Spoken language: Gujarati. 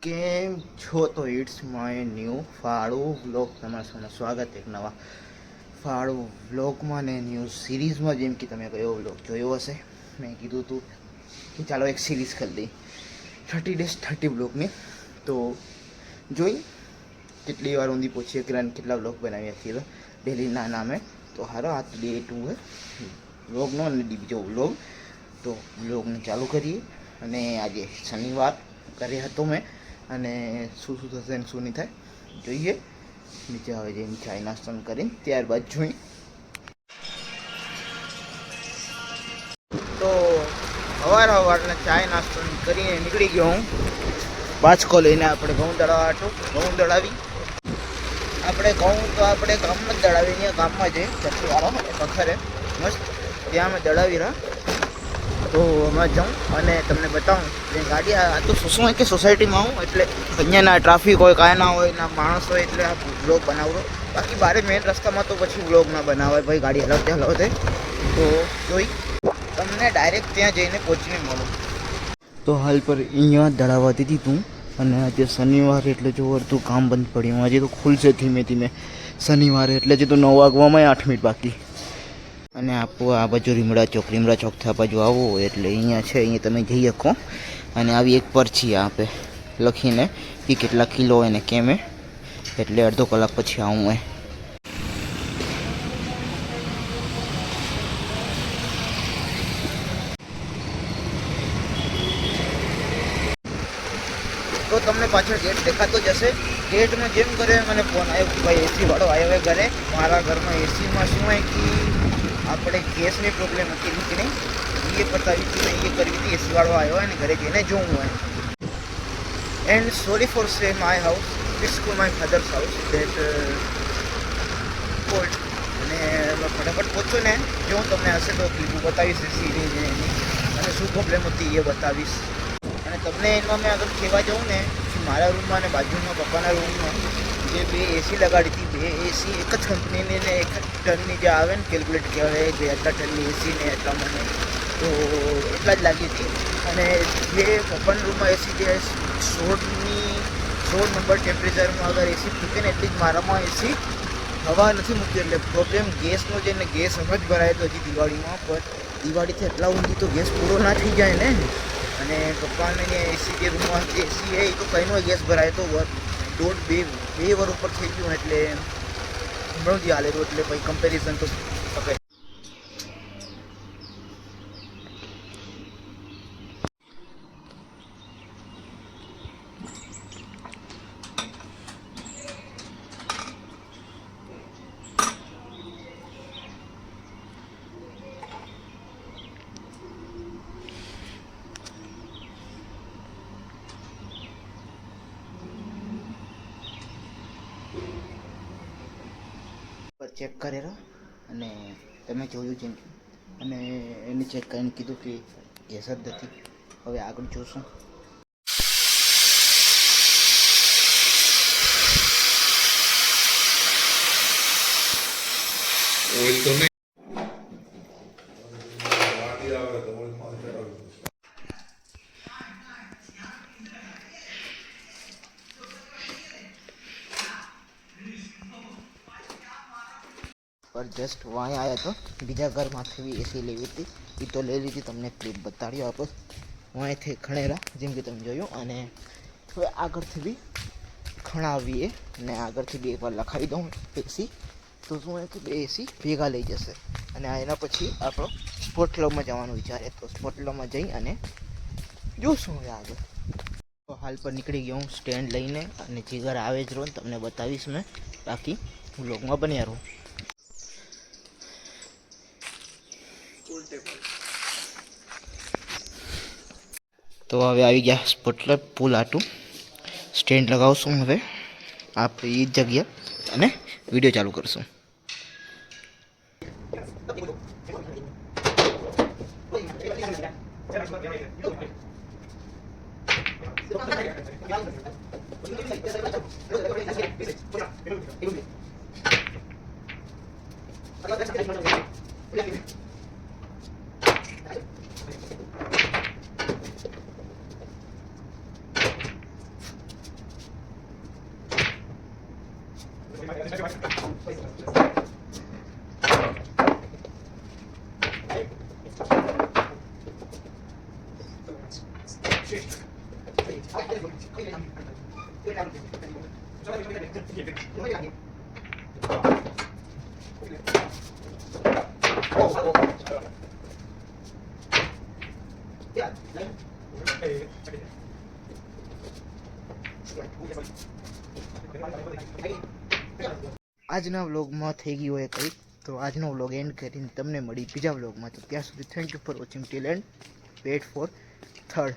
કેમ છો? તો ઇટ્સ માય ન્યૂ ફાળું વ્લોગ, તમારા સામે સ્વાગત એક નવા ફાળું વ્લોગમાં ને ન્યૂ સિરીઝમાં. જેમ કે તમે કયો વ્લોગ જોયો હશે, મેં કીધું હતું કે ચાલો એક સિરીઝ કરી દઈ 30 days 30 વ્લોગની. તો જોઈ કેટલી વાર ઊંધી પહોંચીએ કે કેટલા વ્લોગ બનાવ્યા છીએ ડેલીના નામે. તો હારો આ ડે 2 હે વ્લોગનો અને બીજો વ્લોગ. તો વ્લોગને ચાલુ કરીએ. અને આજે શનિવાર ઘરે હતો મેં, અને શું શું થશે ને શું નહીં થાય જોઈએ. નીચે આવે જઈને ચાય નાસ્તો કરીને ત્યારબાદ જોઈ. તો સવારના ચાય નાસ્તો કરીને નીકળી ગયો હું બાચકો લઈને. આપણે ઘઉં દળાવવા ઘઉં દળાવી આપણે ઘઉં તો આપણે ગામમાં જ દળાવી, અહીંયા ગામમાં જઈએ ચટણીવાળો પથ્થરે મસ્ત, ત્યાં અમે દળાવી રહ્યા. તો એમાં જાઉં અને તમને બતાવું જે ગાડી. આ તો શું હોય કે સોસાયટીમાં આવું એટલે અહીંયાના ટ્રાફિક હોય, કાંઈ ના હોય, ના માણસ હોય, એટલે આ વ્લોગ બનાવરો. બાકી બારે મેઇન રસ્તામાં તો પછી વ્લોગ ના બનાવાય ભાઈ, ગાડી હલાવતે. તો જોઈ તમને ડાયરેક્ટ ત્યાં જઈને પહોંચીને મળું. તો હાલ પર અહીંયા દળાવવા દીધી તું, અને આજે શનિવાર એટલે જો અડધું કામ બંધ પડ્યું. આજે તો ખુલશે ધીમે ધીમે શનિવારે, એટલે જે તો 9 વાગવામાં 8 મિનિટ બાકી. અને આપો આ બાજુ રીમડા ચોકથી આ બાજુ આવો એટલે અહીંયા છે, અહીંયા તમે જઈ શકો. અને આવી એક પરચી આપે લખીને કે કેટલા કિલો હોય ને કેમે, એટલે અડધો કલાક પછી આવું હોય. તો તમને પાછળ ગેટ દેખાતો જ હશે. ગેટમાં જેમ કરે મને ફોન આવ્યો, ભાઈ એસી વાળો આવ્યો હોય ઘરે. મારા ઘરમાં એસીમાં શું હોય કે આપણે ગેસની પ્રોબ્લેમ હતી કે નહીં, એ પતાવી હતી ને એ કરવી હતી. એસી વાળો આવ્યો હોય ને ઘરે જઈને જોવું હોય. And sorry for say my house, it's my father's house that cold. અને ફટાફટ પહોંચો ને, જો હું તમને હશે તો ક્લિપો બતાવીશ એસીની ને એની, અને શું પ્રોબ્લેમ હતી એ બતાવીશ. અને તમને એમાં મેં અગર કહેવા જાઉં ને, મારા રૂમમાં અને બાજુમાં પપ્પાના રૂમમાં જે 2 એસી લગાડી હતી, 2 એસી એક જ કંપનીની ને 1 ટનની જે આવે ને કેલ્ક્યુલેટ કહેવાય કે એટલા ટનની એસી ને એટલા મને, તો એટલા જ લાગી હતી. અને જે પપ્પાના રૂમમાં એસી જે 16 નંબર ટેમ્પરેચરમાં અગર એસી ફૂટે ને, એટલી જ મારામાં એસી હવા નથી મૂકતી. એટલે પ્રોબ્લેમ ગેસનો છે ને, ગેસ હમણાં જ ભરાય તો હજી દિવાળીમાં, પણ દિવાળીથી એટલા ઊંધી તો ગેસ પૂરો ના થઈ જાય ને. અને પપ્પાને એસી જે રૂમમાં એસી એ તો કંઈનો ગેસ ભરાય તો 1.5-2 વાર ઉપર થઈ ગયું. એટલે હમણાં જ હાલે તો, એટલે ભાઈ કમ્પેરિઝન તો શકે. ચેક કરેલો અને તમે જોયું છે, અને એને ચેક કરીને કીધું કે ગેસ જ નથી. હવે આગળ જોશું. પર જસ્ટ વાંય આવ્યા તો બીજા ઘરમાંથી બી એસી લેવી હતી, એ તો લઈ લીધી. તમને ક્લિપ બતાડ્યો આપો વાંયથી ખણેલા, જેમ કે તમે જોયું. અને હવે આગળથી બી ખણાવીએ ને આગળથી બી એકવાર લખાવી દઉં એસી. તો શું હોય કે 2 એસી ભેગા લઈ જશે. અને એના પછી આપણો સ્પોર્ટ ક્લબમાં જવાનું વિચારે, તો સ્પોર્ટ ક્લબમાં જઈ અને જોશું હવે આગળ. તો હાલ પર નીકળી ગયો હું સ્ટેન્ડ લઈને, અને જીગર આવે જ રહો ને તમને બતાવીશ મેં. બાકી વ્લોગમાં બન્યા રહું. તો હવે આવી ગયા સ્પોર્ટ ક્લબ પુલ આટું. સ્ટેન્ડ લગાવશું હવે આપણે એ જ જગ્યા, અને વિડીયો ચાલુ કરશું. આજના વ્લોગમાં થઈ ગયું હોય કંઈક, તો આજનો વ્લોગ એન્ડ કરીને તમને મળી બીજા વ્લોગમાં. તો ત્યાં સુધી thank you for watching till end wait for third.